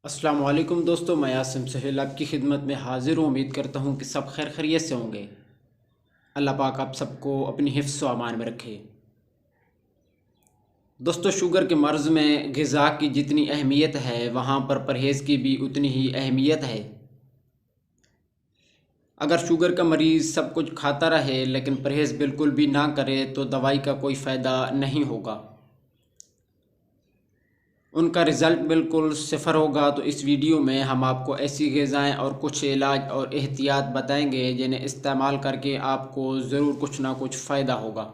السلام علیکم دوستو، میں عاصم سہیل آپ کی خدمت میں حاضر ہوں۔ امید کرتا ہوں کہ سب خیر خیریت سے ہوں گے۔ اللہ پاک آپ سب کو اپنی حفظ و امان میں رکھے۔ دوستو، شوگر کے مرض میں غذا کی جتنی اہمیت ہے وہاں پر پرہیز کی بھی اتنی ہی اہمیت ہے۔ اگر شوگر کا مریض سب کچھ کھاتا رہے لیکن پرہیز بالکل بھی نہ کرے تو دوائی کا کوئی فائدہ نہیں ہوگا، ان کا رزلٹ بالکل صفر ہوگا۔ تو اس ویڈیو میں ہم آپ کو ایسی غذائیں اور کچھ علاج اور احتیاط بتائیں گے جنہیں استعمال کر کے آپ کو ضرور کچھ نہ کچھ فائدہ ہوگا۔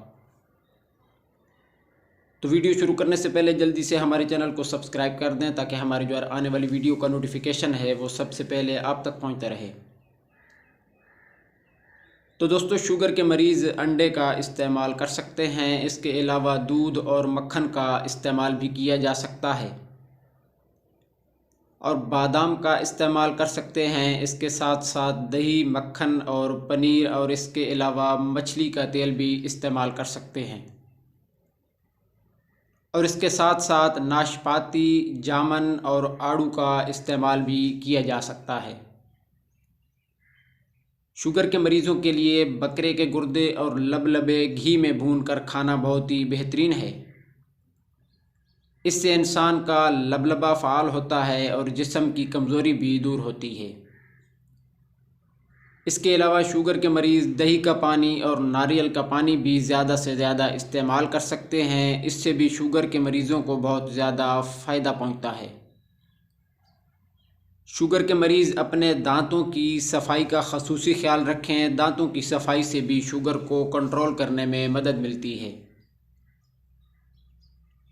تو ویڈیو شروع کرنے سے پہلے جلدی سے ہمارے چینل کو سبسکرائب کر دیں تاکہ ہماری جو آنے والی ویڈیو کا نوٹیفیکیشن ہے وہ سب سے پہلے آپ تک پہنچتا رہے۔ تو دوستو، شوگر کے مریض انڈے کا استعمال کر سکتے ہیں۔ اس کے علاوہ دودھ اور مکھن کا استعمال بھی کیا جا سکتا ہے، اور بادام کا استعمال کر سکتے ہیں۔ اس کے ساتھ ساتھ دہی، مکھن اور پنیر، اور اس کے علاوہ مچھلی کا تیل بھی استعمال کر سکتے ہیں، اور اس کے ساتھ ساتھ ناشپاتی، جامن اور آڑو کا استعمال بھی کیا جا سکتا ہے۔ شوگر کے مریضوں کے لیے بکرے کے گردے اور لبلبے گھی میں بھون کر کھانا بہت ہی بہترین ہے۔ اس سے انسان کا لبلبا فعال ہوتا ہے اور جسم کی کمزوری بھی دور ہوتی ہے۔ اس کے علاوہ شوگر کے مریض دہی کا پانی اور ناریل کا پانی بھی زیادہ سے زیادہ استعمال کر سکتے ہیں۔ اس سے بھی شوگر کے مریضوں کو بہت زیادہ فائدہ پہنچتا ہے۔ شوگر کے مریض اپنے دانتوں کی صفائی کا خصوصی خیال رکھیں۔ دانتوں کی صفائی سے بھی شوگر کو کنٹرول کرنے میں مدد ملتی ہے۔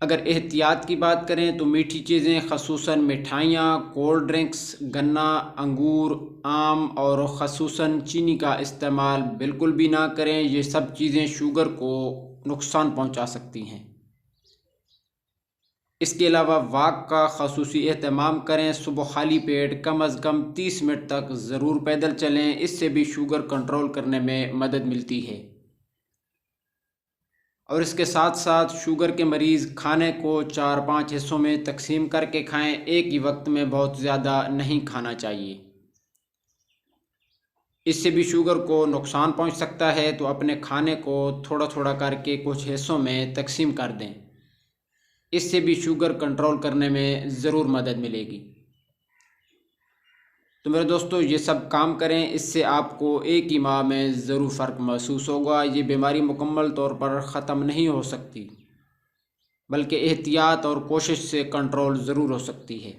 اگر احتیاط کی بات کریں تو میٹھی چیزیں خصوصاً مٹھائیاں، کولڈ ڈرنکس، گنا، انگور، آم اور خصوصاً چینی کا استعمال بالکل بھی نہ کریں۔ یہ سب چیزیں شوگر کو نقصان پہنچا سکتی ہیں۔ اس کے علاوہ واک کا خصوصی اہتمام کریں۔ صبح خالی پیٹ کم از کم 30 منٹ تک ضرور پیدل چلیں۔ اس سے بھی شوگر کنٹرول کرنے میں مدد ملتی ہے۔ اور اس کے ساتھ ساتھ شوگر کے مریض کھانے کو 4-5 حصوں میں تقسیم کر کے کھائیں۔ ایک ہی وقت میں بہت زیادہ نہیں کھانا چاہیے، اس سے بھی شوگر کو نقصان پہنچ سکتا ہے۔ تو اپنے کھانے کو تھوڑا تھوڑا کر کے کچھ حصوں میں تقسیم کر دیں، اس سے بھی شوگر کنٹرول کرنے میں ضرور مدد ملے گی۔ تو میرے دوستو، یہ سب کام کریں، اس سے آپ کو ایک ہی ماہ میں ضرور فرق محسوس ہوگا۔ یہ بیماری مکمل طور پر ختم نہیں ہو سکتی، بلکہ احتیاط اور کوشش سے کنٹرول ضرور ہو سکتی ہے۔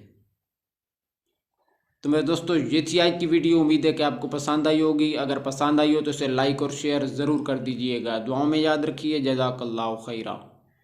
تو میرے دوستو، یہ تھی آج کی ویڈیو۔ امید ہے کہ آپ کو پسند آئی ہوگی۔ اگر پسند آئی ہو تو اسے لائک اور شیئر ضرور کر دیجئے گا۔ دعاؤں میں یاد رکھیے۔ جزاک اللہ خیرہ۔